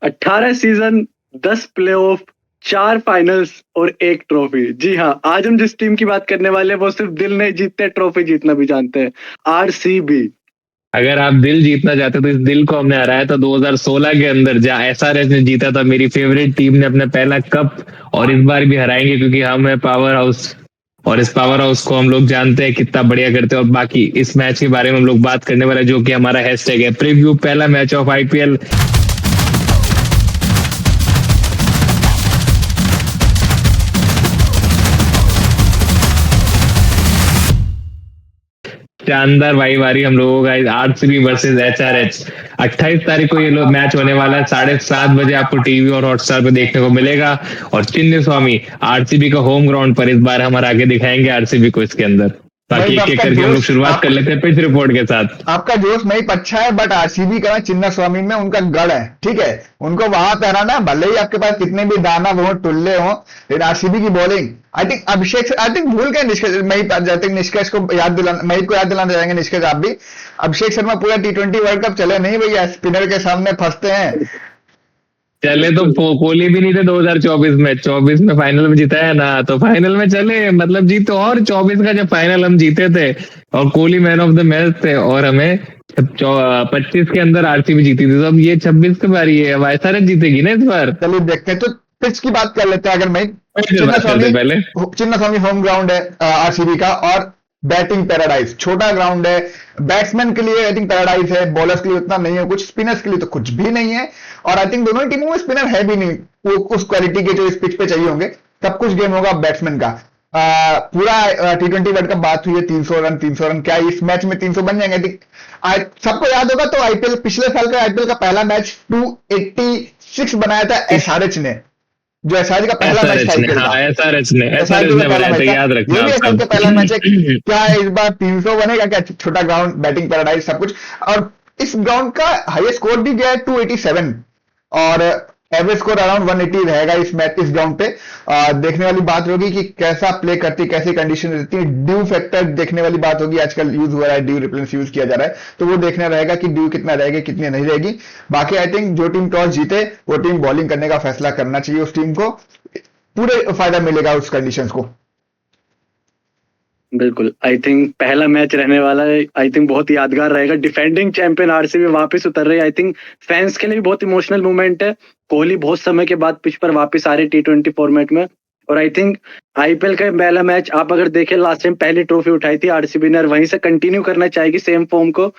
18 season, 10 playoff, 4 finals और 1 trophy. जी हाँ, आज हम जिस टीम की बात करने वाले हैं वो सिर्फ दिल नहीं जीतते, ट्रॉफी जीतना भी जानते हैं। आरसीबी। अगर आप दिल जीतना चाहते हो तो इस दिल को हमने हराया था 2016 के अंदर, जहां एसआरएच ने जीता था, मेरी फेवरेट टीम ने अपना पहला कप। और इस बार भी हराएंगे क्योंकि हम है पावर हाउस, और इस पावर हाउस को हम लोग जानते हैं कितना बढ़िया करते हैं। और बाकी इस मैच के बारे में हम लोग बात करने वाले हैं, जो कि हमारा हैशटैग है प्रीव्यू, पहला मैच ऑफ आईपीएल। शानदार भाईवारी हम लोगों का, आरसीबी वर्सेस एचआरएच। 28 तारीख को ये लोग मैच होने वाला है, 7:30 बजे आपको टीवी और हॉटस्टार पे देखने को मिलेगा। और चिन्नी स्वामी आरसीबी का होम ग्राउंड पर इस बार हम आगे दिखाएंगे आरसीबी को इसके अंदर। बाकी एक एक करके हम लोग शुरुआत कर लेते हैं पिच रिपोर्ट के साथ। आपका जोश नहीं अच्छा है, बट आरसीबी का चिन्ना स्वामी में उनका गढ़ है, ठीक है। उनको वहां पे हराना, भले ही आपके पास कितने भी दाना वो टुल्ले हो, लेकिन आरसीबी की बॉलिंग, आई थिंक भूल गए निष्कर्ष, निष्कर्ष को याद दिलाना चाहेंगे निष्कर्ष आप भी। अभिषेक शर्मा पूरा T20 वर्ल्ड कप चले नहीं भैया, स्पिनर के सामने फंसते हैं। चले तो कोहली भी नहीं थे 2024 में, 24 में फाइनल में जीता है ना, तो फाइनल में चले मतलब जीते। और 24 का जब फाइनल हम जीते थे और Kohli man of the match थे, और हमें 25 के अंदर आरसीबी जीती थी, तो अब ये 26 की बारी है, अब एसआरएच जीतेगी ना इस बार। चलिए देखते हैं, तो पिच की बात कर लेते हैं। अगर मैं चिन्ना स्वामी होम ग्राउंड है आरसीबी का, और बैटिंग पैराडाइज, छोटा ग्राउंड है। बैट्समैन के लिए आई थिंक पैराडाइज है, बॉलर्स के लिए उतना नहीं है कुछ, स्पिनर्स के लिए तो कुछ भी नहीं है। और आई थिंक दोनों ही टीमों में स्पिनर है भी नहीं वो उस क्वालिटी के जो इस पिच पे चाहिए होंगे। सब कुछ गेम होगा बैट्समैन का। पूरा T20 वर्ल्ड कप बात हुई है 300 रन, क्या इस मैच में 300 बन जाएंगे? सबको याद होगा तो आईपीएल, पिछले साल का आईपीएल का पहला मैच 286 बनाया था एसआरएच ने, जो एसआरएच का पहला मैच था आईपीएल का। एसआरएच ने बनाया था, याद रखना। ये भी एसआरएच का पहला मैच है। क्या इस बार 300 बनेगा क्या? छोटा ग्राउंड, बैटिंग पैराडाइज, सब कुछ। और इस ग्राउंड का हाईएस्ट स्कोर भी गया है 287, और एवरेज स्कोर अराउंड 180 रहेगा इस ग्राउंड पे। देखने वाली बात होगी कि कैसा प्ले करती, कैसी कंडीशन रहती है। ड्यू फैक्टर देखने वाली बात होगी, आजकल यूज हो रहा है, ड्यू रिप्लेंस यूज किया जा रहा है, तो वो देखना रहेगा कि ड्यू कितना रहेगी, कितनी नहीं रहेगी। बाकी आई थिंक जो टीम टॉस जीते वो टीम बॉलिंग करने का फैसला करना चाहिए, उस टीम को पूरे फायदा मिलेगा उस कंडीशंस को। बिल्कुल, आई थिंक पहला मैच रहने वाला है, आई थिंक बहुत यादगार रहेगा। डिफेंडिंग चैंपियन आरसीबी वापस उतर रही है, आई थिंक फैंस के लिए भी बहुत इमोशनल मोमेंट है। कोहली बहुत समय के बाद पिच पर वापस आ रहे T20 फॉर्मेट में, और आई थिंक आईपीएल का पहला मैच आप अगर देखें, लास्ट टाइम पहली ट्रॉफी उठाई थी आरसीबी ने, और वहीं से कंटिन्यू करना चाहेगी सेम फॉर्म को।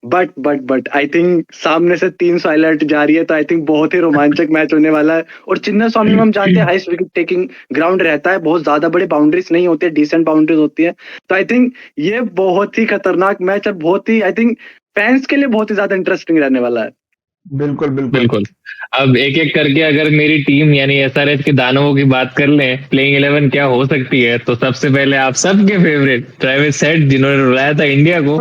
बट आई थिंक सामने से 300 अलर्ट जा रही है, तो आई थिंक बहुत ही रोमांचक मैच होने वाला है। और चिन्ना स्वामी में हम जानते हैं हाईएस्ट विकेट टेकिंग ग्राउंड रहता है, बहुत ज्यादा बड़े बाउंड्रीज नहीं होती है, डिसेंट बाउंड्रीज होती है। तो आई थिंक ये बहुत ही खतरनाक मैच और बहुत ही आई थिंक फैंस के लिए बहुत ही ज्यादा इंटरेस्टिंग रहने वाला है। बिल्कुल। अब एक एक करके अगर मेरी टीम यानी एसआरएच के दानवों की बात कर लें, प्लेइंग 11 क्या हो सकती है, तो सबसे पहले आप सबके फेवरेट ट्रेविस हेड, जिन्होंने रुलाया था इंडिया को,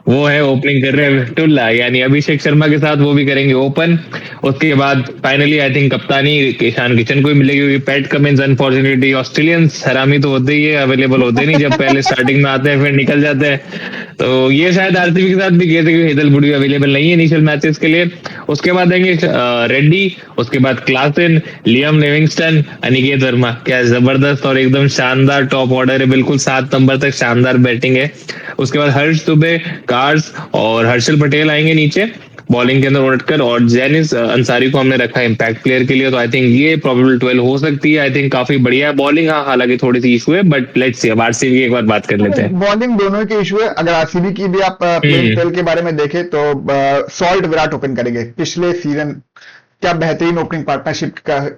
वो है ओपनिंग कर रहे हैं टुल्ला, यानी अभिषेक शर्मा के साथ वो भी करेंगे ओपन। उसके बाद फाइनली आई थिंक कप्तानी ईशान किशन को ही मिलेगी, क्योंकि पैट कमिंस अनफॉर्चुनेटली, ऑस्ट्रेलियंस हरामी तो होते ही है, अवेलेबल होते नहीं, जब पहले स्टार्टिंग में आते हैं फिर निकल जाते हैं। तो ये शायद आरसीबी के साथ भी गए थे, क्योंकि हेदलवुड अवेलेबल नहीं है इनिशियल मैचेस के लिए। उसके बाद आएंगे रेड्डी, उसके बाद Klaasen, Liam Livingstone, Aniket Verma. क्या जबरदस्त और एकदम शानदार टॉप ऑर्डर है, बिल्कुल 7 नंबर तक शानदार बैटिंग है। उसके बाद हर्ष दुबे, कार्स और हर्षल पटेल आएंगे नीचे बॉलिंग के अंदर उलटकर, और जेनिस अंसारी को हमने रखा इम्पैक्ट प्लेयर के लिए। तो आई थिंक ये प्रोबेबल 12 हो सकती है। आई थिंक काफी बढ़िया है बॉलिंग, हाँ हालांकि थोड़ी सी इशू है, बट लेट्स सी। अब आरसीबी की एक बार बात कर लेते हैं। बॉलिंग दोनों के इशू है। अगर आरसीबी की भी आप प्लेइंग 12 के बारे में देखें तो सॉल्ट विराट ओपन करेंगे। पिछले सीजन क्या बेहतरीन ओपनिंग पार्टनरशिप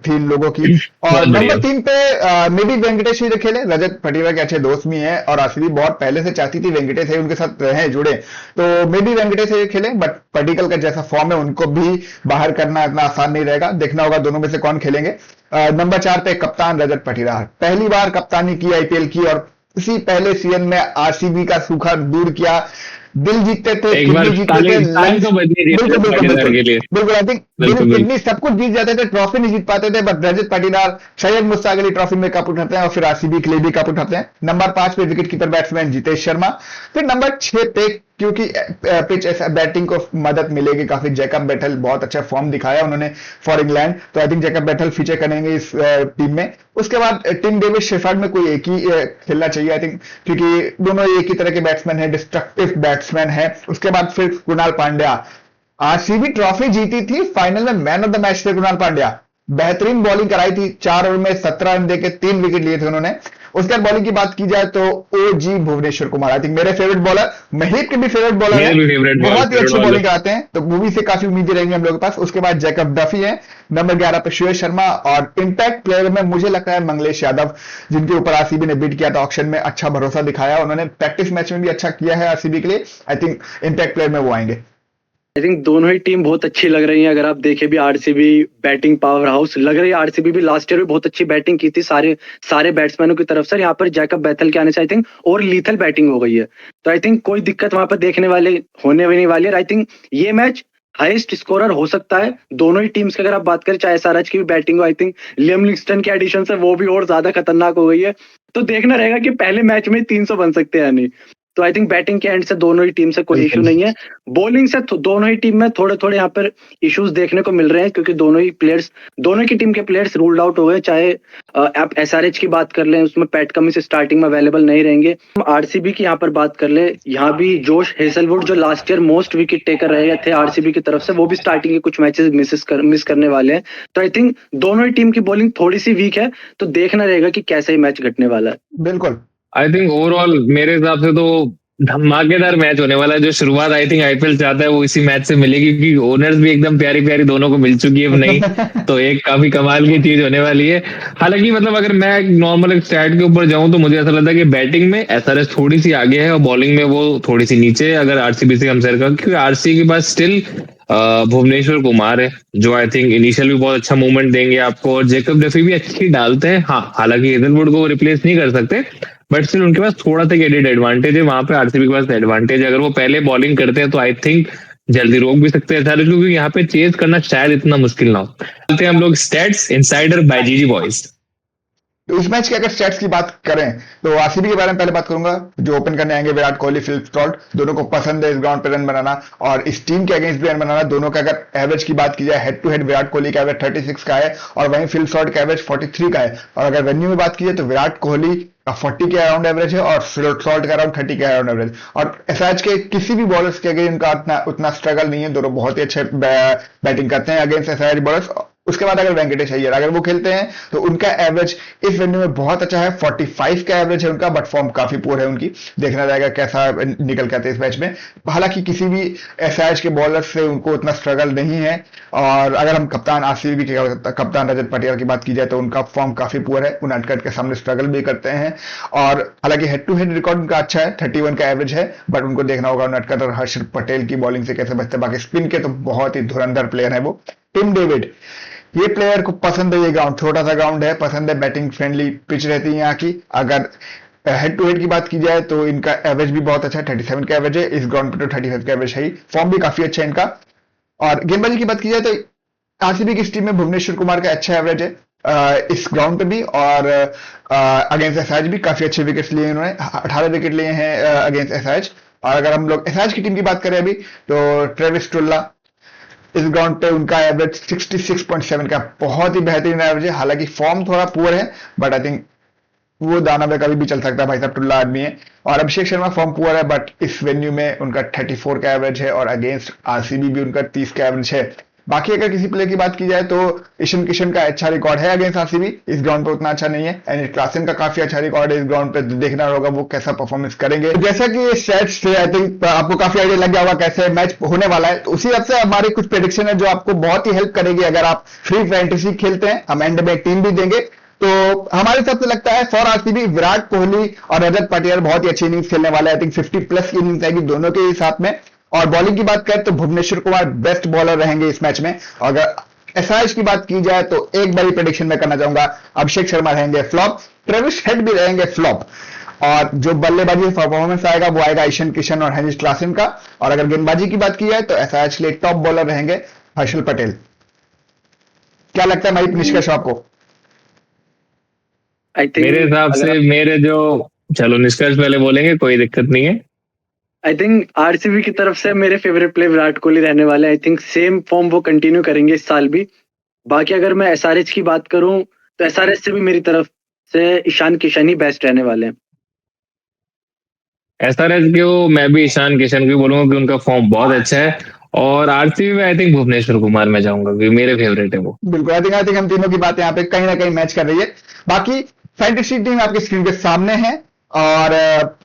थी इन लोगों की। और नंबर 3 पे मे बी वेंकटेश ही खेले, रजत पाटीदार के अच्छे दोस्त भी हैं, और आरसीबी बहुत पहले से चाहती थी वेंकटेश उनके साथ रहे जुड़े, तो मे बी वेंकटेश खेले। बट पाटीदार का जैसा फॉर्म है उनको भी बाहर करना इतना आसान नहीं रहेगा, देखना होगा दोनों में से कौन खेलेंगे। नंबर 4 पे कप्तान रजत पाटीदार, पहली बार कप्तानी की आईपीएल की, और इसी पहले सीजन में आरसीबी का सूखा दूर किया। दिल जीतते थे, किडनी जीतते थे, बिल्कुल आई थिंक दिल किडनी सब कुछ जीत जाते थे, ट्रॉफी नहीं जीत पाते थे। बट रजत पाटीदार सैयद मुश्ताक अली ट्रॉफी में कप उठाते हैं, और फिर आरसीबी के लिए भी कप उठाते हैं। नंबर 5 पे wicket keeper batsman Jitesh Sharma. फिर नंबर 6 पे क्योंकि पिच ऐसा बैटिंग को मदद मिलेगी काफी। जैकब बैटल बहुत अच्छा फॉर्म दिखाया उन्होंने फॉर इंग्लैंड, तो I think Jacob battle feature करेंगे इस टीम में। उसके बाद टिम डेविड शेफर्ड में कोई एक ही खेलना चाहिए आई थिंक, क्योंकि दोनों एक ही तरह के बैट्समैन है, डिस्ट्रक्टिव बैट्समैन है। उसके बाद फिर कृणाल पांड्या, आरसीबी ट्रॉफी जीती थी, फाइनल में मैन ऑफ द मैच थे कृणाल पांड्या। बेहतरीन बॉलिंग कराई थी, 4 ओवर में 17 रन देके 3 विकेट लिए थे उन्होंने। उसके बाद बॉलिंग की बात की जाए तो ओजी भुवनेश्वर कुमार, आई थिंक मेरे फेवरेट बॉलर, महीप के भी फेवरेट बॉलर है, बहुत ही अच्छी बॉलिंग कराते हैं, तो मूवी से काफी उम्मीदें रहेंगी हम लोगों के पास। उसके बाद जैकब डफी है, नंबर 11 पे श्रेयस शर्मा, और इम्पैक्ट प्लेयर में मुझे लगता है मंगलेश यादव, जिनके ऊपर आरसीबी ने बिड किया था ऑक्शन में, अच्छा भरोसा दिखाया उन्होंने, प्रैक्टिस मैच में भी अच्छा किया है आरसीबी के लिए। आई थिंक इम्पैक्ट प्लेयर में वो आएंगे। आई थिंक दोनों ही टीम बहुत अच्छी लग रही है। अगर आप देखें भी आरसीबी बैटिंग पावर हाउस लग रही है। आरसीबी भी लास्ट ईयर भी बहुत अच्छी बैटिंग की थी सारे बैट्समैनों की तरफ से। यहाँ पर जैकब बैथल के आने से आई थिंक और लीथल बैटिंग हो गई है, तो आई थिंक कोई दिक्कत वहां पर देखने वाले होने भी नहीं वाली है। आई थिंक ये मैच हाईएस्ट स्कोरर हो सकता है दोनों ही टीम्स की। अगर आप बात करें चाहे एसआरएच की भी बैटिंग हो, आई थिंक लियम लिंगस्टन के एडिशन से वो भी और ज्यादा खतरनाक हो गई है। तो देखना रहेगा कि पहले मैच में 300 बन सकते हैं या नहीं। तो आई थिंक बैटिंग के एंड से दोनों ही टीम से कोई इशू नहीं है। बॉलिंग से दोनों ही टीम में थोड़े थोड़े यहाँ पर इश्यूज देखने को मिल रहे हैं, क्योंकि दोनों की टीम के प्लेयर्स रूल्ड आउट हो गए। चाहे आप एसआरएच की बात कर लें, उसमें पैट कमिंस स्टार्टिंग में अवेलेबल नहीं रहेंगे। आरसीबी की यहाँ पर बात कर ले, यहाँ भी जोश हेजलवुड जो last year most wicket taker रहे थे आरसीबी की तरफ से, वो भी स्टार्टिंग के कुछ मैचेस मिस करने वाले हैं। तो आई थिंक दोनों ही टीम की बॉलिंग थोड़ी सी वीक है, तो देखना रहेगा कि कैसे ही मैच घटने वाला है। बिल्कुल, आई थिंक ओवरऑल मेरे हिसाब से तो धमाकेदार मैच होने वाला है। जो शुरुआत आई थिंक आईपीएल चाहता है वो इसी मैच से मिलेगी, क्योंकि ओनर्स भी एकदम प्यारी प्यारी दोनों को मिल चुकी है नहीं तो एक काफी कमाल की चीज होने वाली है। हालांकि मतलब अगर मैं नॉर्मल एक स्टैट के ऊपर जाऊं तो मुझे ऐसा लगता है कि बैटिंग में एसआरएच थोड़ी सी आगे है और बॉलिंग में वो थोड़ी सी नीचे है अगर आरसीबी से कंपेयर करें, क्योंकि आरसीबी के पास स्टिल भुवनेश्वर कुमार है जो आई थिंक इनिशियल भी बहुत अच्छा मूवमेंट देंगे आपको, और जैकब डफी भी अच्छी डालते हैं। हाँ, हालांकि हेजलवुड को रिप्लेस नहीं कर सकते, बट स्टिल उनके पास थोड़ा सा एडेड एडवांटेज है वहां पे। आरसीबी के पास एडवांटेज है, अगर वो पहले बॉलिंग करते हैं तो आई थिंक जल्दी रोक भी सकते हैं सारे, क्योंकि यहाँ पे चेज करना शायद इतना मुश्किल ना हो। चलते हैं हम लोग स्टैट्स इनसाइडर बाय जीजी बॉयज। तो इस मैच के अगर स्टैट्स की बात करें तो आरसीबी के बारे में पहले बात करूंगा। जो ओपन करने आएंगे विराट कोहली, फिल सॉल्ट, दोनों को पसंद है इस ग्राउंड पे रन बनाना और इस टीम के अगेंस्ट भी रन बनाना। दोनों का अगर एवरेज की बात की जाए head to head, Virat Kohli का एवरेज 36 का है और वहीं फिल सॉल्ट का एवरेज 43 का है। और अगर वेन्यू में बात की जाए तो विराट कोहली का 40 के अराउंड एवरेज है और फिल सॉल्ट का अराउंड 30 के अराउंड एवरेज। और एसआरएच के किसी भी बॉलर्स के अगेंस्ट उनका उतना स्ट्रगल नहीं है, दोनों बहुत ही अच्छे बैटिंग करते हैं अगेंस्ट एसआरएच बॉलर्स। उसके बाद अगर वेंकटेश अय्यर अगर वो खेलते हैं तो उनका एवरेज इस वेन्यू में बहुत अच्छा है, 45 का एवरेज है उनका, बट फॉर्म काफी पुअर है उनकी। देखना जाएगा कैसा निकल करते इस मैच में। हालांकि किसी भी एसआरएच के बॉलर से उनको उतना स्ट्रगल नहीं है। और अगर हम कप्तान आरसीबी के कप्तान रजत पाटियार की बात की जाए तो उनका फॉर्म काफी पुअर है, उनअटकट के सामने स्ट्रगल भी करते हैं। और हालांकि हेड टू हेड रिकॉर्ड उनका अच्छा है, 31 का एवरेज है, बट उनको देखना होगा उनअटकट और हर्षल पटेल की बॉलिंग से कैसे बचते। बाकी स्पिन के तो बहुत ही धुरंधर प्लेयर है वो। टिम डेविड, ये प्लेयर को पसंद है, ये ग्राउंड छोटा सा ग्राउंड है, पसंद है, बैटिंग फ्रेंडली पिच रहती है यहाँ की। अगर हेड टू हेड की बात की जाए तो इनका एवरेज भी बहुत अच्छा है, 37 का एवरेज है, इस ग्राउंड पे तो 35 का एवरेज है ही। फॉर्म भी काफी अच्छा है इनका। और गेंदबाजी की बात की जाए तो आरसीबी की टीम में भुवनेश्वर कुमार का अच्छा एवरेज है इस ग्राउंड पे भी, और अगेंस्ट एसआरएच भी काफी अच्छे विकेट्स लिए इन्होंने, 18 विकेट लिए हैं अगेंस्ट एसआरएच। और अगर हम लोग एसआरएच की टीम की बात करें अभी तो ट्रेविस टुल्ला, इस ग्राउंड पे उनका एवरेज 66.7 का, बहुत ही बेहतरीन एवरेज है। हालांकि फॉर्म थोड़ा पुअर है, बट आई थिंक वो दाना पे कभी भी चल सकता है, भाई साहब टुल्ला आदमी है। और अभिषेक शर्मा फॉर्म पुअर है, बट इस वेन्यू में उनका 34 का एवरेज है और अगेंस्ट आरसीबी भी उनका 30 का एवरेज है। बाकी अगर किसी प्लेयर की बात की जाए तो ईशान किशन का अच्छा रिकॉर्ड है अगेंस्ट आरसीबी, इस ग्राउंड पे उतना अच्छा नहीं है। एंड क्लासन का काफी अच्छा रिकॉर्ड है इस ग्राउंड पे, देखना होगा वो कैसा परफॉर्मेंस करेंगे। जैसा कि स्टैट्स से आई थिंक आपको काफी आइडिया लग गया होगा कैसे मैच होने वाला है, तो उसी हिसाब से हमारी कुछ प्रेडिक्शन है जो आपको बहुत ही हेल्प करेगी अगर आप फ्री फैंटेसी खेलते हैं। हम एंड में टीम भी देंगे, तो हमारे हिसाब से लगता है फॉर आरसीबी विराट कोहली और रजत पाटियार बहुत ही अच्छी इनिंग्स खेलने वाले हैं। आई थिंक 50 प्लस की इनिंग्स आएगी दोनों के साथ में। और बॉलिंग की बात करें तो भुवनेश्वर कुमार बेस्ट बॉलर रहेंगे इस मैच में। अगर एसआरएच की बात की जाए तो एक बड़ी प्रेडिक्शन मैं करना चाहूंगा, अभिषेक शर्मा रहेंगे फ्लॉप, ट्रेविस हेड भी रहेंगे फ्लॉप, और जो बल्लेबाजी परफॉर्मेंस आएगा वो आएगा ईशान किशन और हेनिश क्लासन का। और अगर गेंदबाजी की बात की जाए तो एसआरएच के लिए टॉप बॉलर रहेंगे हर्षल पटेल। क्या लगता है भाई निष्कर्ष आपको? मेरे हिसाब से मेरे जो, चलो निष्कर्ष पहले बोलेंगे, कोई दिक्कत नहीं है। आई थिंक आरसीबी की तरफ से मेरे फेवरेट प्लेयर विराट कोहली रहने वाले। आई थिंक सेम फॉर्म वो कंटिन्यू करेंगे इस साल भी। बाकी अगर मैं एसआरएच की बात करूं तो एसआरएच से भी मेरी तरफ से ईशान किशन ही बेस्ट रहने वाले हैं। एसआरएच को मैं भी ईशान किशन को बोलूंगा कि उनका फॉर्म बहुत अच्छा है, और आरसीबी में आई थिंक भुवनेश्वर कुमार में जाऊंगा क्योंकि मेरे फेवरेट है वो। बिल्कुल, आई थिंक हम तीनों की बात यहाँ पे कहीं ना कहीं मैच कर रही है। बाकी फैंटेसी टीम आपकी स्क्रीन के सामने है, और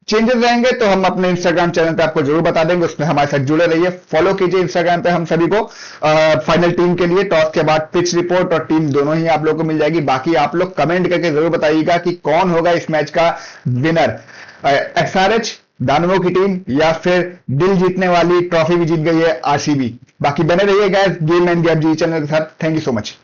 चेंजेस रहेंगे तो हम अपने इंस्टाग्राम चैनल पे आपको जरूर बता देंगे, उसमें हमारे साथ जुड़े रहिए, फॉलो कीजिए इंस्टाग्राम पे हम सभी को। फाइनल टीम के लिए टॉस के बाद पिच रिपोर्ट और टीम दोनों ही आप लोगों को मिल जाएगी। बाकी आप लोग कमेंट करके जरूर बताइएगा कि कौन होगा इस मैच का विनर, एसआरएच, दानवों की टीम, या फिर दिल जीतने वाली ट्रॉफी भी जीत गई है आरसीबी। बाकी बने रहिए गाइस गेम एंड गैप जी चैनल के साथ। Thank you so much.